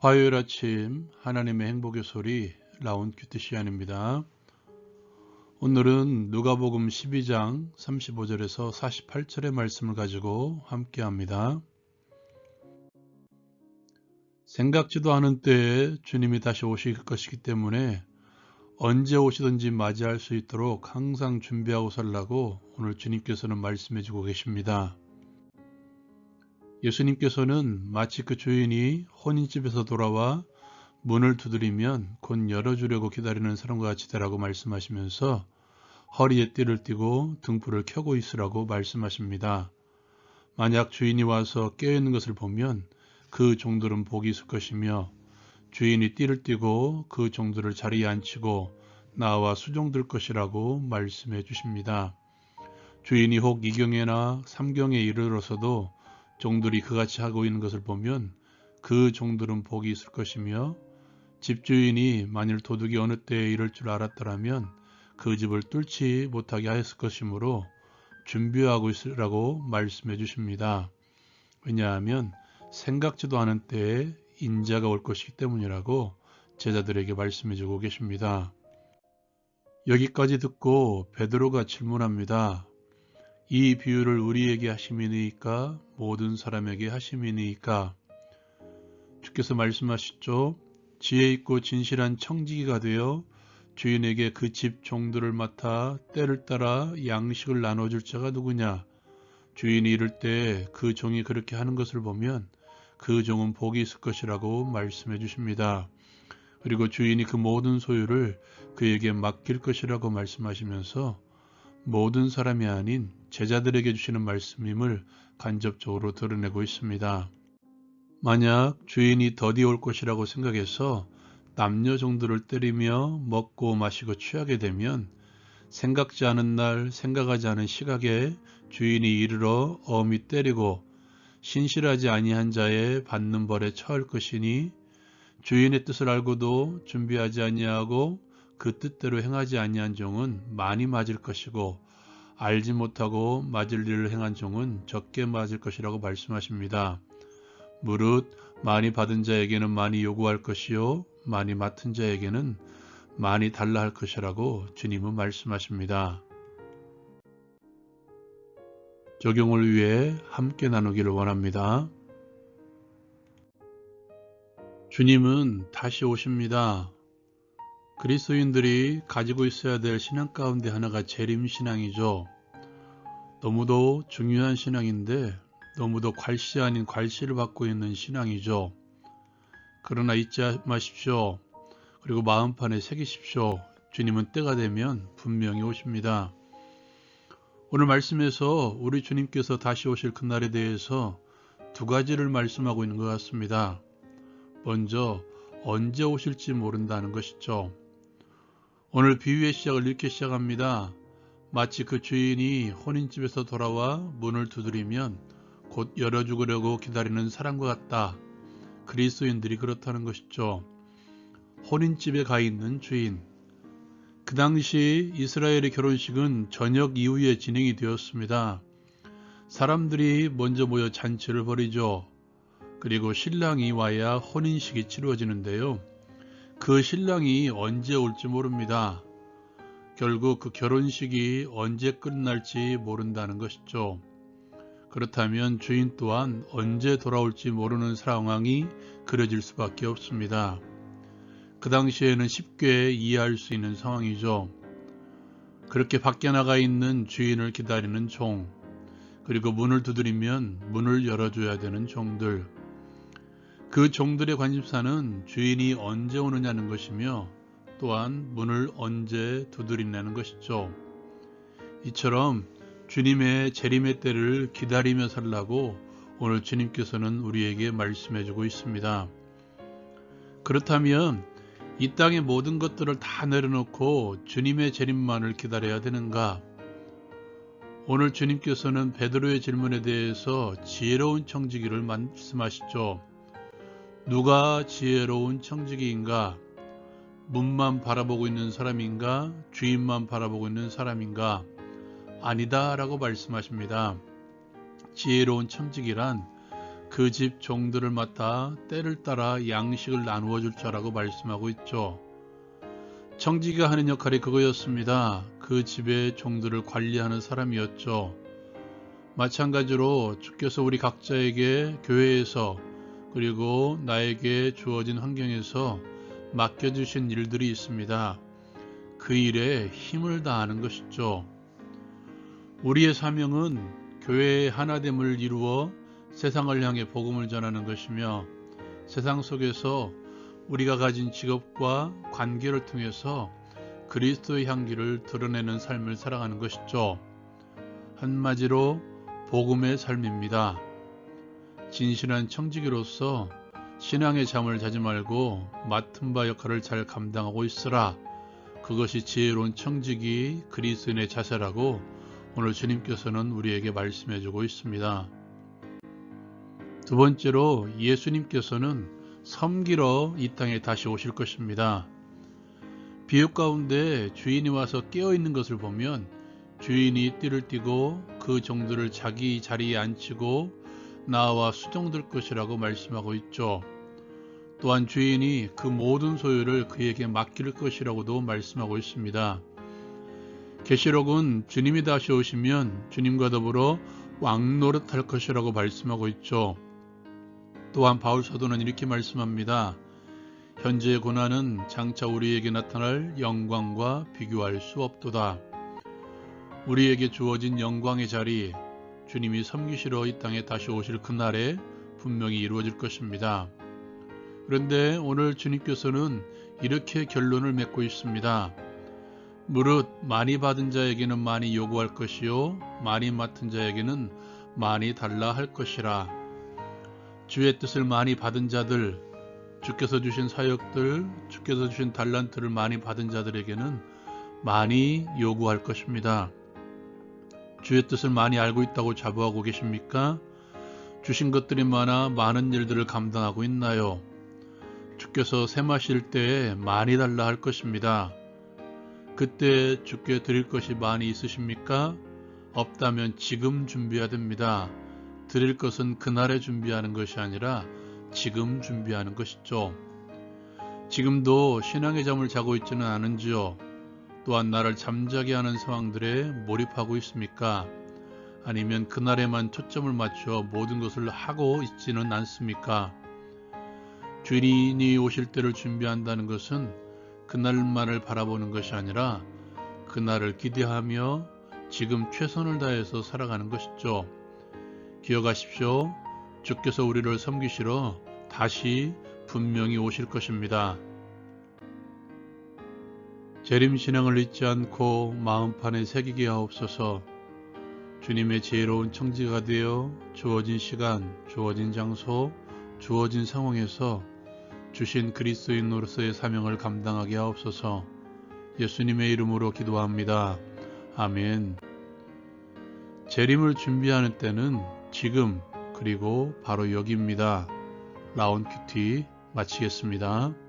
화요일 아침 하나님의 행복의 소리 라운큐트 시간입니다. 오늘은 누가복음 12장 35절에서 48절의 말씀을 가지고 함께합니다. 생각지도 않은 때에 주님이 다시 오실 것이기 때문에 언제 오시든지 맞이할 수 있도록 항상 준비하고 살라고 오늘 주님께서는 말씀해 주고 계십니다. 예수님께서는 마치 그 주인이 혼인집에서 돌아와 문을 두드리면 곧 열어주려고 기다리는 사람과 같이 되라고 말씀하시면서 허리에 띠를 띠고 등불을 켜고 있으라고 말씀하십니다. 만약 주인이 와서 깨어있는 것을 보면 그 종들은 복이 있을 것이며 주인이 띠를 띠고 그 종들을 자리에 앉히고 나와 수종들 것이라고 말씀해 주십니다. 주인이 혹 2경에나 3경에 이르러서도 종들이 그같이 하고 있는 것을 보면 그 종들은 복이 있을 것이며 집주인이 만일 도둑이 어느 때에 이럴 줄 알았더라면 그 집을 뚫지 못하게 하였을 것이므로 준비하고 있으라고 말씀해 주십니다. 왜냐하면 생각지도 않은 때에 인자가 올 것이기 때문이라고 제자들에게 말씀해 주고 계십니다. 여기까지 듣고 베드로가 질문합니다. 이 비유를 우리에게 하심이니까 모든 사람에게 하심이니까? 주께서 말씀하시죠. 지혜 있고 진실한 청지기가 되어 주인에게 그 집 종들을 맡아 때를 따라 양식을 나눠줄 자가 누구냐? 주인이 이를 때 그 종이 그렇게 하는 것을 보면 그 종은 복이 있을 것이라고 말씀해 주십니다. 그리고 주인이 그 모든 소유를 그에게 맡길 것이라고 말씀하시면서 모든 사람이 아닌 제자들에게 주시는 말씀임을 간접적으로 드러내고 있습니다. 만약 주인이 더디 올 것이라고 생각해서 남녀 종들을 때리며 먹고 마시고 취하게 되면 생각지 않은 날 생각하지 않은 시각에 주인이 이르러 엄히 때리고 신실하지 아니한 자의 받는 벌에 처할 것이니 주인의 뜻을 알고도 준비하지 아니하고 그 뜻대로 행하지 아니한 종은 많이 맞을 것이고 알지 못하고 맞을 일을 행한 종은 적게 맞을 것이라고 말씀하십니다. 무릇 많이 받은 자에게는 많이 요구할 것이요 많이 맡은 자에게는 많이 달라 할 것이라고 주님은 말씀하십니다. 적용을 위해 함께 나누기를 원합니다. 주님은 다시 오십니다. 그리스도인들이 가지고 있어야 될 신앙 가운데 하나가 재림신앙이죠. 너무도 중요한 신앙인데 너무도 괄시 아닌 괄시를 받고 있는 신앙이죠. 그러나 잊지 마십시오. 그리고 마음판에 새기십시오. 주님은 때가 되면 분명히 오십니다. 오늘 말씀에서 우리 주님께서 다시 오실 그날에 대해서 두 가지를 말씀하고 있는 것 같습니다. 먼저 언제 오실지 모른다는 것이죠. 오늘 비유의 시작을 이렇게 시작합니다. 마치 그 주인이 혼인집에서 돌아와 문을 두드리면 곧 열어주려고 기다리는 사람과 같다. 그리스도인들이 그렇다는 것이죠. 혼인집에 가 있는 주인. 그 당시 이스라엘의 결혼식은 저녁 이후에 진행이 되었습니다. 사람들이 먼저 모여 잔치를 벌이죠. 그리고 신랑이 와야 혼인식이 치루어지는데요. 그 신랑이 언제 올지 모릅니다. 결국 그 결혼식이 언제 끝날지 모른다는 것이죠. 그렇다면 주인 또한 언제 돌아올지 모르는 상황이 그려질 수밖에 없습니다. 그 당시에는 쉽게 이해할 수 있는 상황이죠. 그렇게 밖에 나가 있는 주인을 기다리는 종, 그리고 문을 두드리면 문을 열어줘야 되는 종들. 그 종들의 관심사는 주인이 언제 오느냐는 것이며 또한 문을 언제 두드리냐는 것이죠. 이처럼 주님의 재림의 때를 기다리며 살라고 오늘 주님께서는 우리에게 말씀해주고 있습니다. 그렇다면 이 땅의 모든 것들을 다 내려놓고 주님의 재림만을 기다려야 되는가? 오늘 주님께서는 베드로의 질문에 대해서 지혜로운 청지기를 말씀하시죠. 누가 지혜로운 청지기인가? 문만 바라보고 있는 사람인가? 주인만 바라보고 있는 사람인가? 아니다 라고 말씀하십니다. 지혜로운 청지기란 그 집 종들을 맡아 때를 따라 양식을 나누어 줄 자라고 말씀하고 있죠. 청지기가 하는 역할이 그거였습니다. 그 집의 종들을 관리하는 사람이었죠. 마찬가지로 주께서 우리 각자에게 교회에서 그리고 나에게 주어진 환경에서 맡겨주신 일들이 있습니다. 그 일에 힘을 다하는 것이죠. 우리의 사명은 교회의 하나됨을 이루어 세상을 향해 복음을 전하는 것이며 세상 속에서 우리가 가진 직업과 관계를 통해서 그리스도의 향기를 드러내는 삶을 살아가는 것이죠. 한마디로 복음의 삶입니다. 진실한 청지기로서 신앙의 잠을 자지 말고 맡은 바 역할을 잘 감당하고 있으라. 그것이 지혜로운 청지기 그리스도인의 자세라고 오늘 주님께서는 우리에게 말씀해 주고 있습니다. 두 번째로 예수님께서는 섬기러 이 땅에 다시 오실 것입니다. 비유 가운데 주인이 와서 깨어있는 것을 보면 주인이 띠를 띠고 그 종들을 자기 자리에 앉히고 나와 수종될 것이라고 말씀하고 있죠. 또한 주인이 그 모든 소유를 그에게 맡길 것이라고도 말씀하고 있습니다. 계시록은 주님이 다시 오시면 주님과 더불어 왕노릇할 것이라고 말씀하고 있죠. 또한 바울 사도는 이렇게 말씀합니다. 현재의 고난은 장차 우리에게 나타날 영광과 비교할 수 없도다. 우리에게 주어진 영광의 자리, 주님이 섬기시러 이 땅에 다시 오실 그날에 분명히 이루어질 것입니다. 그런데 오늘 주님께서는 이렇게 결론을 맺고 있습니다. 무릇 많이 받은 자에게는 많이 요구할 것이요 많이 맡은 자에게는 많이 달라 할 것이라. 주의 뜻을 많이 받은 자들, 주께서 주신 사역들, 주께서 주신 달란트를 많이 받은 자들에게는 많이 요구할 것입니다. 주의 뜻을 많이 알고 있다고 자부하고 계십니까? 주신 것들이 많아 많은 일들을 감당하고 있나요? 주께서 샘하실 때에 많이 달라 할 것입니다. 그때 주께 드릴 것이 많이 있으십니까? 없다면 지금 준비해야 됩니다. 드릴 것은 그날에 준비하는 것이 아니라 지금 준비하는 것이죠. 지금도 신앙의 잠을 자고 있지는 않은지요? 또한 나를 잠자게 하는 상황들에 몰입하고 있습니까? 아니면 그날에만 초점을 맞춰 모든 것을 하고 있지는 않습니까? 주인이 오실 때를 준비한다는 것은 그날만을 바라보는 것이 아니라 그날을 기대하며 지금 최선을 다해서 살아가는 것이죠. 기억하십시오. 주께서 우리를 섬기시러 다시 분명히 오실 것입니다. 재림신앙을 잊지 않고 마음판에 새기게 하옵소서. 주님의 지혜로운 청지가 되어 주어진 시간, 주어진 장소, 주어진 상황에서 주신 그리스도인으로서의 사명을 감당하게 하옵소서. 예수님의 이름으로 기도합니다. 아멘. 재림을 준비하는 때는 지금 그리고 바로 여기입니다. 라온 큐티 마치겠습니다.